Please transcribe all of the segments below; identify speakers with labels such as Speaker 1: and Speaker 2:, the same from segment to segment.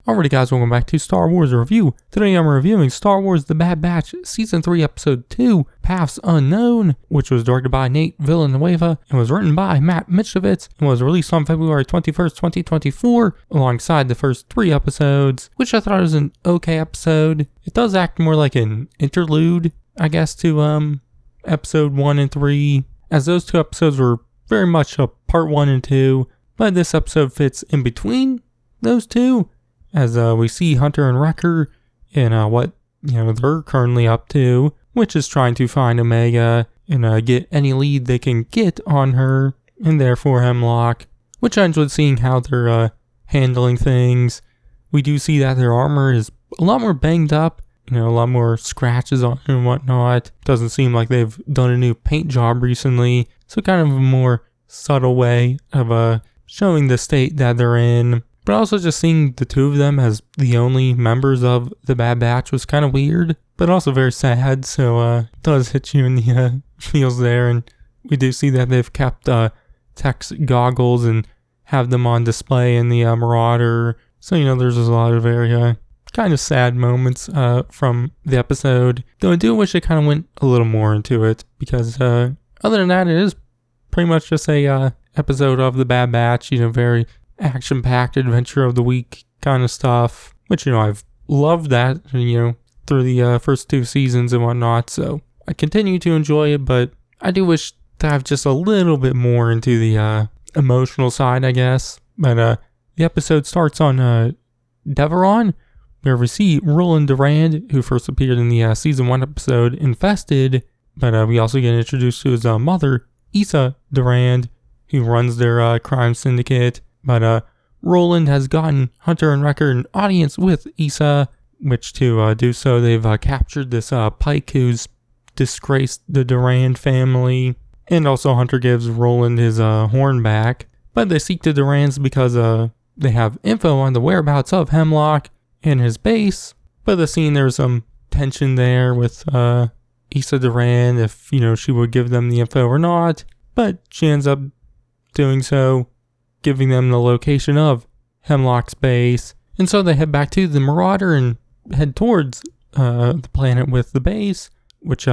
Speaker 1: Alrighty guys, welcome back to Star Wars Review. Today I'm reviewing Star Wars The Bad Batch Season 3 Episode 2, Paths Unknown, which was directed by Nate Villanueva and was written by Matt Mitchevitz and was released on February 21st, 2024, alongside the first 3 episodes, which I thought was an okay episode. It does act more like an interlude, I guess, to Episode 1 and 3, as those 2 episodes were very much a Part 1 and 2, but this episode fits in between those 2. As we see Hunter and Wrecker and what they're currently up to, which is trying to find Omega and get any lead they can get on her, and therefore Hemlock, which ends with seeing how they're handling things. We do see that their armor is a lot more banged up, a lot more scratches on it and whatnot. Doesn't seem like they've done a new paint job recently, so kind of a more subtle way of showing the state that they're in. But also just seeing the 2 of them as the only members of the Bad Batch was kind of weird, but also very sad. So it does hit you in the feels there. And we do see that they've kept Tech's goggles and have them on display in the Marauder. So, there's a lot of very kind of sad moments from the episode. Though I do wish it kind of went a little more into it, because other than that, it is pretty much just a episode of the Bad Batch, very action-packed adventure of the week kind of stuff, which I've loved that through the first 2 seasons and whatnot, so I continue to enjoy it, but I do wish to have just a little bit more into the emotional side, I guess. But the episode starts on Deveron, where we see Roland Durand, who first appeared in the season 1 episode Infested, but we also get introduced to his mother, Issa Durand, who runs their crime syndicate. But Roland has gotten Hunter and Wrecker an audience with Issa, which to do so they've captured this Pike who's disgraced the Durand family, and also Hunter gives Roland his horn back. But they seek the Durands because they have info on the whereabouts of Hemlock and his base. But the scene, there's some tension there with Issa Durand, if she would give them the info or not, but she ends up doing so, giving them the location of Hemlock's base. And so they head back to the Marauder and head towards the planet with the base, which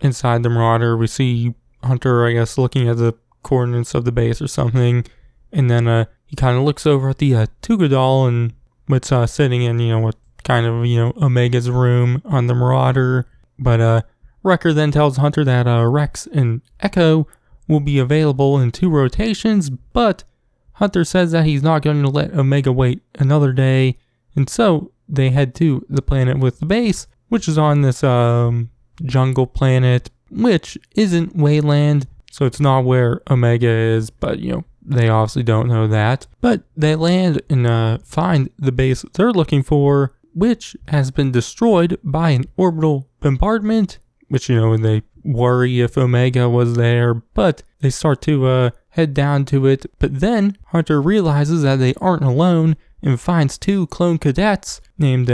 Speaker 1: inside the Marauder we see Hunter, I guess, looking at the coordinates of the base or something. And then he kind of looks over at the Tugadal and what's sitting in, what kind of, Omega's room on the Marauder. But Wrecker then tells Hunter that Rex and Echo will be available in 2 rotations, but Hunter says that he's not going to let Omega wait another day, and so they head to the planet with the base, which is on this jungle planet, which isn't Wayland, so it's not where Omega is, but they obviously don't know that. But they land and find the base they're looking for, which has been destroyed by an orbital bombardment, which they worry if Omega was there, but they start to head down to it. But then Hunter realizes that they aren't alone and finds 2 clone cadets named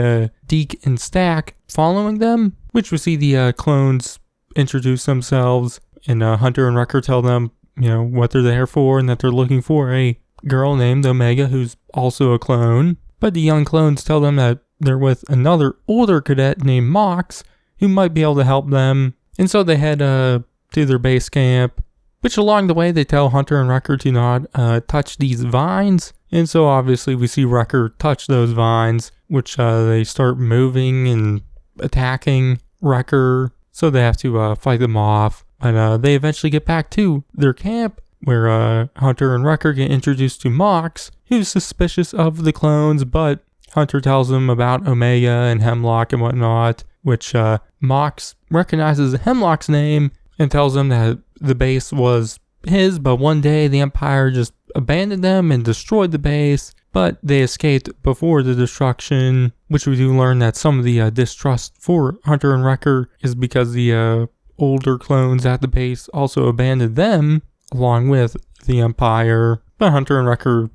Speaker 1: Deke and Stack following them, which we see the clones introduce themselves, and Hunter and Wrecker tell them what they're there for, and that they're looking for a girl named Omega who's also a clone. But the young clones tell them that they're with another older cadet named Mox who might be able to help them. And so they head to their base camp, which along the way they tell Hunter and Wrecker to not touch these vines. And so obviously we see Wrecker touch those vines, which they start moving and attacking Wrecker. So they have to fight them off. But they eventually get back to their camp, where Hunter and Wrecker get introduced to Mox, who's suspicious of the clones, but Hunter tells them about Omega and Hemlock and whatnot, which Mox recognizes Hemlock's name and tells them that the base was his, but one day the Empire just abandoned them and destroyed the base, but they escaped before the destruction, which we do learn that some of the distrust for Hunter and Wrecker is because the older clones at the base also abandoned them along with the Empire. But Hunter and Wrecker,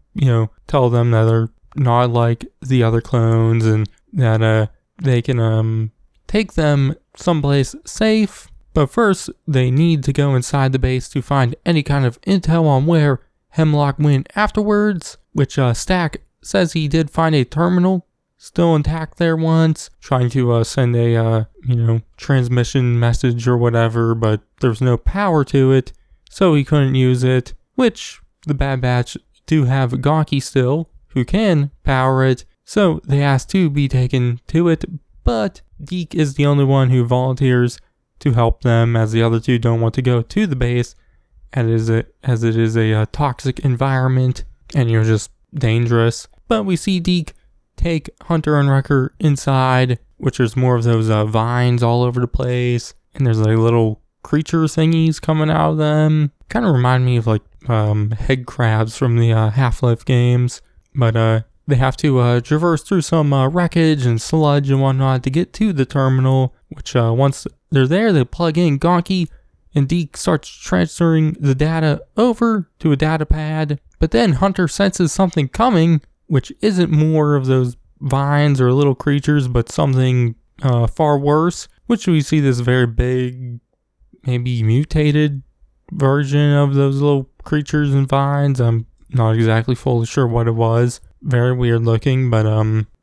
Speaker 1: tell them that they're not like the other clones and that they can take them someplace safe. But first, they need to go inside the base to find any kind of intel on where Hemlock went afterwards, which Stack says he did find a terminal still intact there once, trying to send a, transmission message or whatever, but there's no power to it, so he couldn't use it, which the Bad Batch do have Gonky still, who can power it, so they asked to be taken to it, but Deke is the only one who volunteers to help them, as the other two don't want to go to the base, as it is a toxic environment, and just dangerous. But we see Deke take Hunter and Wrecker inside, which is more of those vines all over the place, and there's like little creature thingies coming out of them. Kind of remind me of like head crabs from the Half-Life games, but they have to traverse through some wreckage and sludge and whatnot to get to the terminal, which once they're there, they plug in Gonky, and Deke starts transferring the data over to a data pad. But then Hunter senses something coming, which isn't more of those vines or little creatures, but something far worse, which we see this very big, maybe mutated version of those little creatures and vines. I'm not exactly fully sure what it was. Very weird looking, but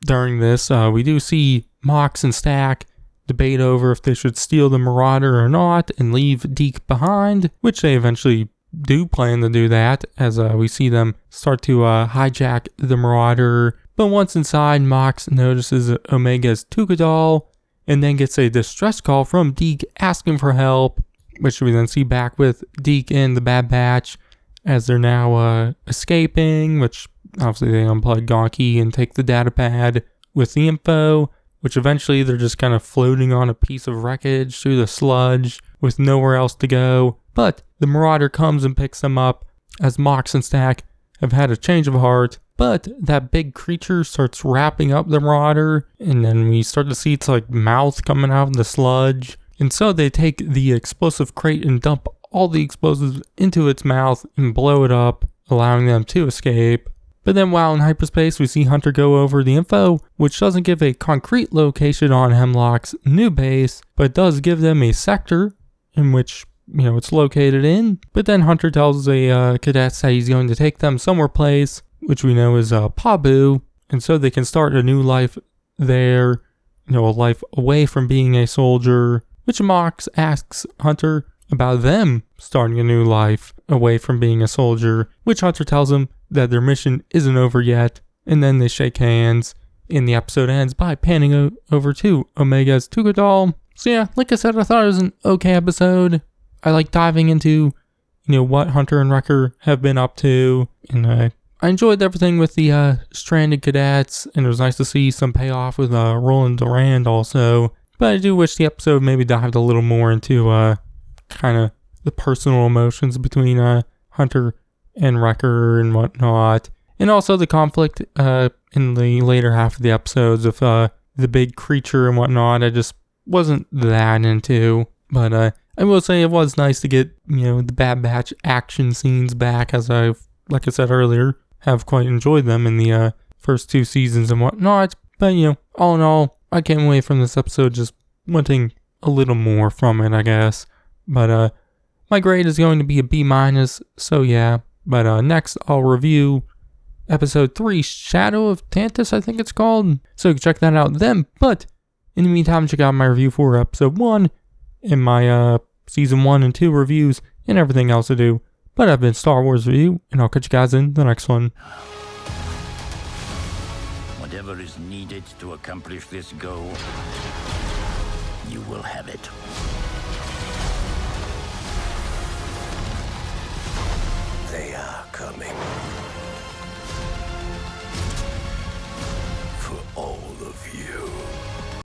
Speaker 1: during this, we do see Mox and Stack debate over if they should steal the Marauder or not and leave Deke behind, which they eventually do plan to do that, as we see them start to hijack the Marauder. But once inside, Mox notices Omega's Tuca doll, and then gets a distress call from Deke asking for help, which we then see back with Deke and the Bad Batch, as they're now escaping, which obviously they unplug Gonky and take the data pad with the info, which eventually they're just kind of floating on a piece of wreckage through the sludge with nowhere else to go. But the Marauder comes and picks them up, as Mox and Stack have had a change of heart. But that big creature starts wrapping up the Marauder, and then we start to see its like mouth coming out of the sludge. And so they take the explosive crate and dump all the explosives into its mouth and blow it up, allowing them to escape. But then while in hyperspace, we see Hunter go over the info, which doesn't give a concrete location on Hemlock's new base, but does give them a sector in which, it's located in. But then Hunter tells the cadets that he's going to take them somewhere place, which we know is Pabu, and so they can start a new life there, a life away from being a soldier, which Mox asks Hunter about them starting a new life away from being a soldier, which Hunter tells him that their mission isn't over yet, and then they shake hands, and the episode ends by panning over to Omega's Tuca doll. So yeah, like I said, I thought it was an okay episode. I like diving into, what Hunter and Wrecker have been up to, and I enjoyed everything with the stranded cadets, and it was nice to see some payoff with Roland Durand also. But I do wish the episode maybe dived a little more into kind of the personal emotions between Hunter and Wrecker and whatnot, and also the conflict in the later half of the episodes of the big creature and whatnot. I just wasn't that into, but I will say it was nice to get the Bad Batch action scenes back, as like I said earlier, have quite enjoyed them in the first 2 seasons and whatnot. But all in all, I came away from this episode just wanting a little more from it, I guess. But my grade is going to be a B-, so yeah. But next, I'll review episode 3, Shadow of Tantus, I think it's called. So you can check that out then. But in the meantime, check out my review for episode 1 and my season 1 and 2 reviews and everything else I do. But I've been Star Wars Review, and I'll catch you guys in the next one.
Speaker 2: Whatever is needed to accomplish this goal, you will have it. They are coming.